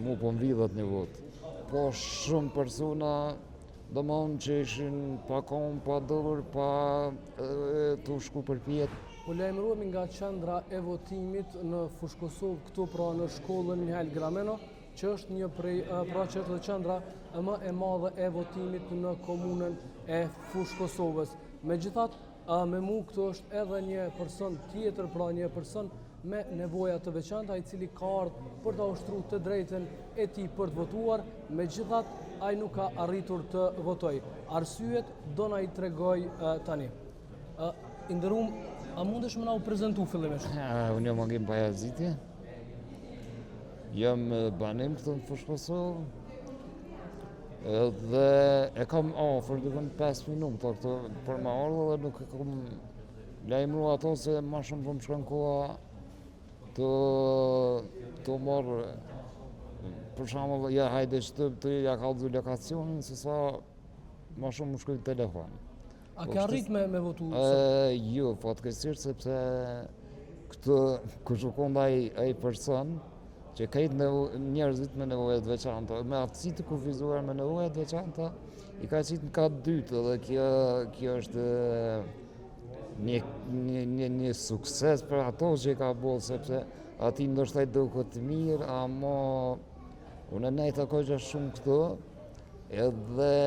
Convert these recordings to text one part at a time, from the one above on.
mu po mvidhet një vot. Po shumë persona domthon që ishin pa kohë, pa dorë, pa tu shku për pjetë. U lajmëruemi nga qendra e votimit në Fushë Kosovë këtu pra në shkollën Mihail Grameno, që është një prej pra që është qendra më e madhe e votimit në komunën e Fushë Kosovës. Megjithatë, me mu këtu është edhe një person tjetër, pra një person me nevoja të veçanta, i cili ka ardhur për ta ushtruar të drejtën e tij për të votuar, megjithatë ai nuk ka arritur të votojë. Arsyet do na i tregoj tani. I nderuam, a mundesh më na u prezantu fillimisht? Unë jam Agim Pajaziti. Jam banim këtu në Fushë Kosovë. Dhe e kam afër dikon 5 minuta këtu për më ardhur dhe nuk e kam lajmëruar ato se më shumë po më shkon koha të marrë për shembull ja hajde që të ja kallëzu lokacionin se sa më shumë më shkoj në telefon. A ke arrit me votu? Jo, fatkeqësisht sepse këtë kur shkon ai person që krejt njerëzit me nevoja të veçanta, me aftësi të kufizuar me nevoja të veçanta, i ka qitë në katë dytë dhe kjo është një sukses për ato që i ka bërë, sepse ati ndoshta i duket të mirë, ama unë ne i takoj që shumë këto, edhe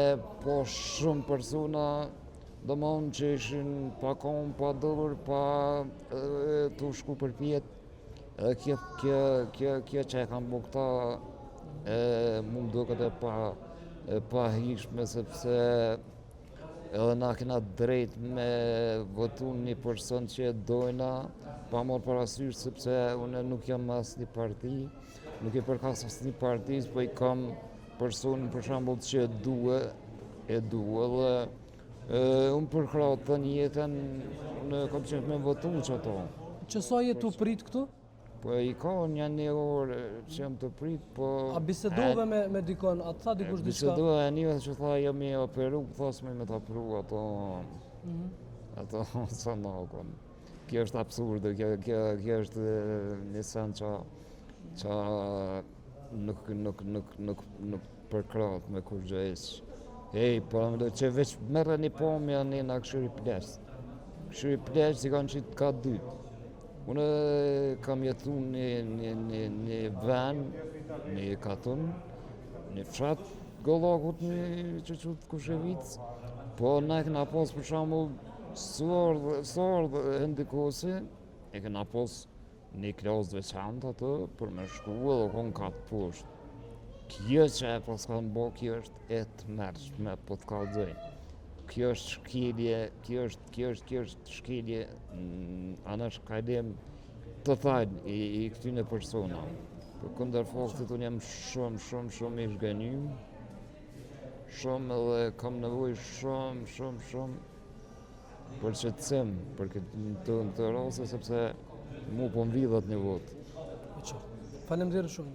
po shumë persona domthon që ishin pa kohë, pa dorë, pa tu shku për pjetë. Kjo që e kam bërë këta mu më duket e pa hishme, sepse edhe na kena drejt me votu një person që e dojna, pa marrë parasysh sepse unë nuk jam as një parti, nuk i përkas as një partis, po i kam personin për shembull që e dua dhe unë përkrah të një jetën, unë kam qenë me votu që ato. Që sa jetu prit këtu? Po i ka një orë që jam të prit, po... A bisedove me dikon, a të tha dikush diçka? Bisedove e një që tha jam i operu, thasme me të operu ato sa nakon. Kjo është absurde, kjo është një sen që nuk përkrat me kur gjëjës. Po që veç merre një pomja një këshyri plesh. Këshyri plesh si kanë qitë ka dytë. Unë kam jetu një ven, një katun, një fshat Gollakut, një që qutë Kushevic, po ne kena pas për shembull sordë ndikosi, e kena pas një klasë veçantë atë për me shku edhe kon katë poshtë. Kjo që e pas kanë bo, kjo është e të mërshme, po të kallëzoj. Kjo është shkelje, kjo është shkelje anash kalim total i këtyne persona. Për kundër faktit unë jam shumë i zhgënjym, shumë edhe kam nevojë shumë për qetësim, për këtë raste sepse mu po mvidhet një vot. Faleminderit shumë.